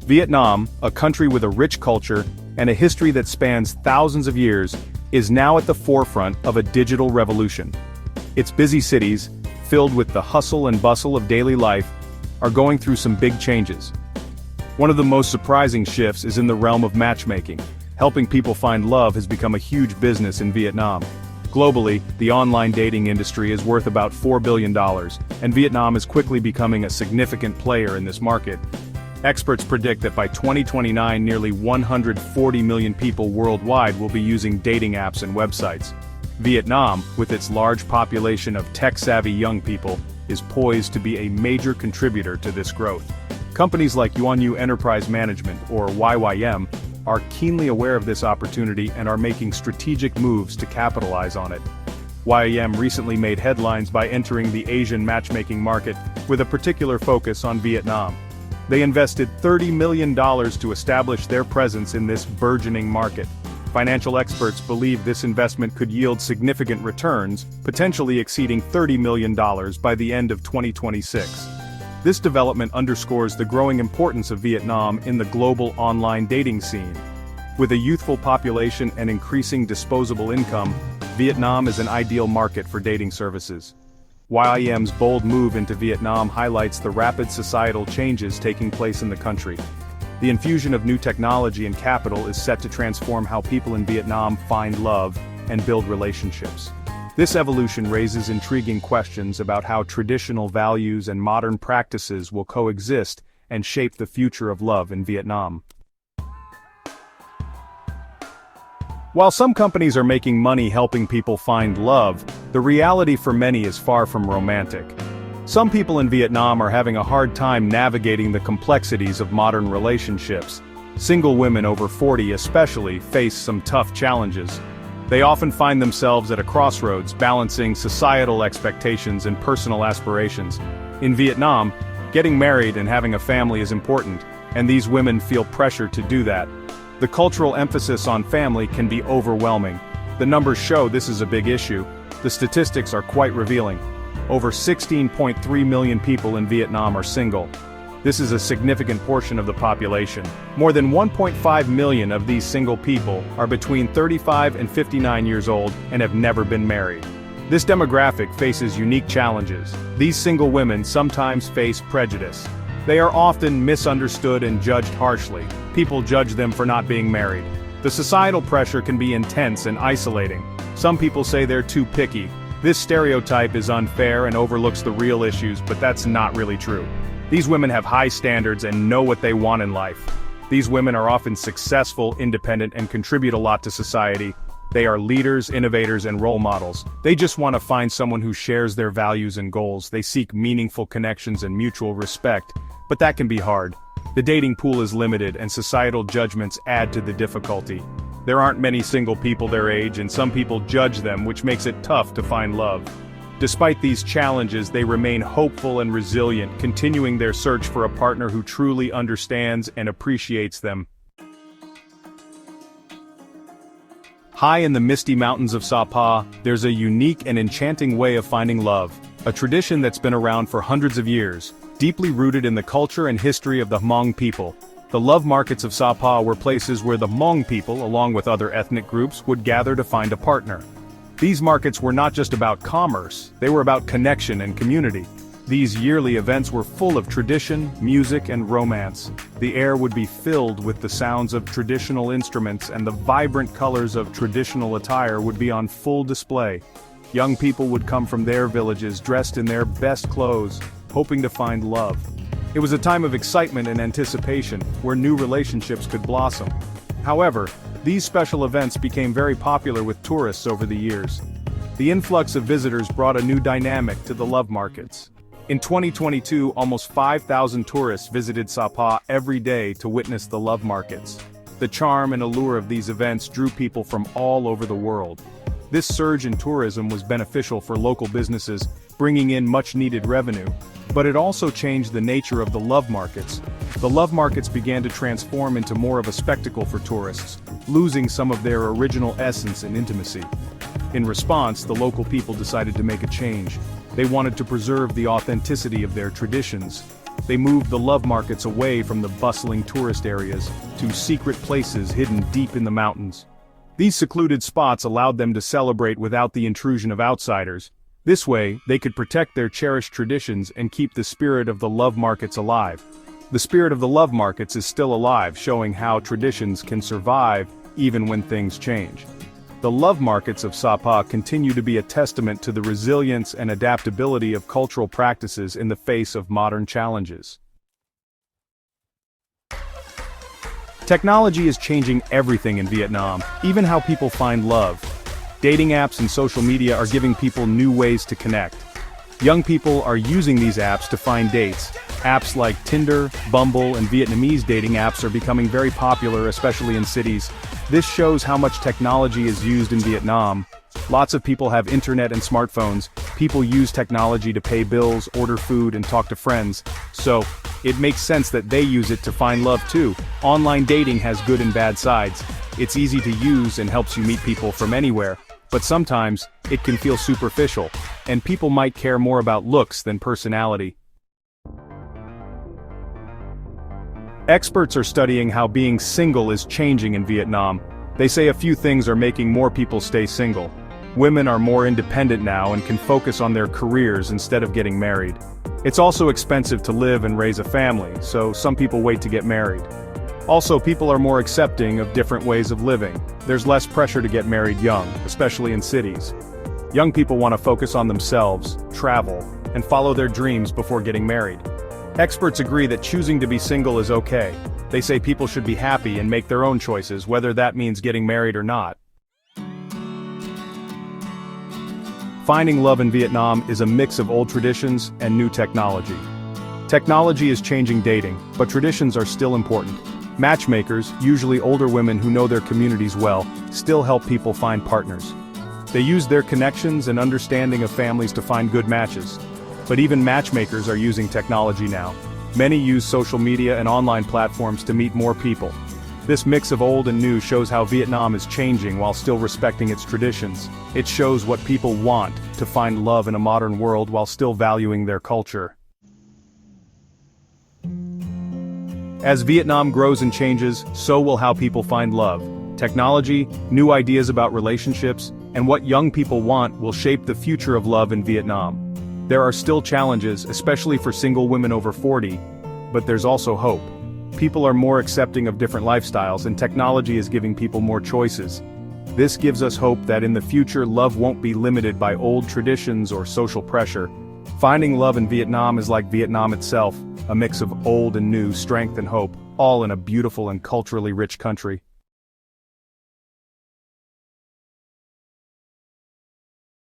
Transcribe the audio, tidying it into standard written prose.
Vietnam, a country with a rich culture and a history that spans thousands of years, is now at the forefront of a digital revolution. Its busy cities, filled with the hustle and bustle of daily life, are going through some big changes. One of the most surprising shifts is in the realm of matchmaking. Helping people find love has become a huge business in Vietnam. Globally, the online dating industry is worth about $4 billion, and Vietnam is quickly becoming a significant player in this market. Experts predict that by 2029 nearly 140 million people worldwide will be using dating apps and websites. Vietnam, with its large population of tech-savvy young people, is poised to be a major contributor to this growth. Companies like Yuanyu Enterprise Management, or YYM, are keenly aware of this opportunity and are making strategic moves to capitalize on it. YYM recently made headlines by entering the Asian matchmaking market with a particular focus on Vietnam. They invested $30 million to establish their presence in this burgeoning market. Financial experts believe this investment could yield significant returns, potentially exceeding $30 million by the end of 2026. This development underscores the growing importance of Vietnam in the global online dating scene. With a youthful population and increasing disposable income, Vietnam is an ideal market for dating services. YIM's bold move into Vietnam highlights the rapid societal changes taking place in the country. The infusion of new technology and capital is set to transform how people in Vietnam find love and build relationships. This evolution raises intriguing questions about how traditional values and modern practices will coexist and shape the future of love in Vietnam. While some companies are making money helping people find love, the reality for many is far from romantic. Some people in Vietnam are having a hard time navigating the complexities of modern relationships. Single women over 40 especially face some tough challenges. They often find themselves at a crossroads, balancing societal expectations and personal aspirations. In Vietnam, getting married and having a family is important, and these women feel pressure to do that. The cultural emphasis on family can be overwhelming. The numbers show this is a big issue. The statistics are quite revealing. Over 16.3 million people in Vietnam are single. This is a significant portion of the population. More than 1.5 million of these single people are between 35 and 59 years old and have never been married. This demographic faces unique challenges. These single women sometimes face prejudice. They are often misunderstood and judged harshly. People judge them for not being married. The societal pressure can be intense and isolating. Some people say they're too picky. This stereotype is unfair and overlooks the real issues, but that's not really true. These women have high standards and know what they want in life. These women are often successful, independent, and contribute a lot to society. They are leaders, innovators, and role models. They just want to find someone who shares their values and goals. They seek meaningful connections and mutual respect, but that can be hard. The dating pool is limited and societal judgments add to the difficulty. There aren't many single people their age and some people judge them, which makes it tough to find love. Despite these challenges, they remain hopeful and resilient, continuing their search for a partner who truly understands and appreciates them. High in the misty mountains of Sapa, there's a unique and enchanting way of finding love, a tradition that's been around for hundreds of years, deeply rooted in the culture and history of the Hmong people. The love markets of Sapa were places where the Hmong people, along with other ethnic groups, would gather to find a partner. These markets were not just about commerce, they were about connection and community. These yearly events were full of tradition, music, and romance. The air would be filled with the sounds of traditional instruments, and the vibrant colors of traditional attire would be on full display. Young people would come from their villages dressed in their best clothes, hoping to find love. It was a time of excitement and anticipation, where new relationships could blossom. However, these special events became very popular with tourists over the years. The influx of visitors brought a new dynamic to the love markets. In 2022, almost 5,000 tourists visited Sapa every day to witness the love markets. The charm and allure of these events drew people from all over the world. This surge in tourism was beneficial for local businesses, bringing in much-needed revenue. But it also changed the nature of the love markets. The love markets began to transform into more of a spectacle for tourists, losing some of their original essence and intimacy. In response, the local people decided to make a change. They wanted to preserve the authenticity of their traditions. They moved the love markets away from the bustling tourist areas to secret places hidden deep in the mountains. These secluded spots allowed them to celebrate without the intrusion of outsiders. This way, they could protect their cherished traditions and keep the spirit of the love markets alive. The spirit of the love markets is still alive, showing how traditions can survive even when things change. The love markets of Sapa continue to be a testament to the resilience and adaptability of cultural practices in the face of modern challenges. Technology is changing everything in Vietnam, even how people find love. Dating apps and social media are giving people new ways to connect. Young people are using these apps to find dates. Apps like Tinder, Bumble, and Vietnamese dating apps are becoming very popular, especially in cities. This shows how much technology is used in Vietnam. Lots of people have internet and smartphones. People use technology to pay bills, order food, and talk to friends. So, it makes sense that they use it to find love too. Online dating has good and bad sides. It's easy to use and helps you meet people from anywhere. But sometimes, it can feel superficial, and people might care more about looks than personality. Experts are studying how being single is changing in Vietnam. They say a few things are making more people stay single. Women are more independent now and can focus on their careers instead of getting married. It's also expensive to live and raise a family, so some people wait to get married. Also, people are more accepting of different ways of living. There's less pressure to get married young, especially in cities. Young people want to focus on themselves, travel, and follow their dreams before getting married. Experts agree that choosing to be single is okay. They say people should be happy and make their own choices, whether that means getting married or not. Finding love in Vietnam is a mix of old traditions and new technology. Technology is changing dating, but traditions are still important. Matchmakers, usually older women who know their communities well, still help people find partners. They use their connections and understanding of families to find good matches. But even matchmakers are using technology now. Many use social media and online platforms to meet more people. This mix of old and new shows how Vietnam is changing while still respecting its traditions. It shows what people want, to find love in a modern world while still valuing their culture. As Vietnam grows and changes, so will how people find love. Technology, new ideas about relationships, and what young people want will shape the future of love in Vietnam. There are still challenges, especially for single women over 40, but there's also hope. People are more accepting of different lifestyles and technology is giving people more choices. This gives us hope that in the future love won't be limited by old traditions or social pressure. Finding love in Vietnam is like Vietnam itself, a mix of old and new, strength and hope, all in a beautiful and culturally rich country.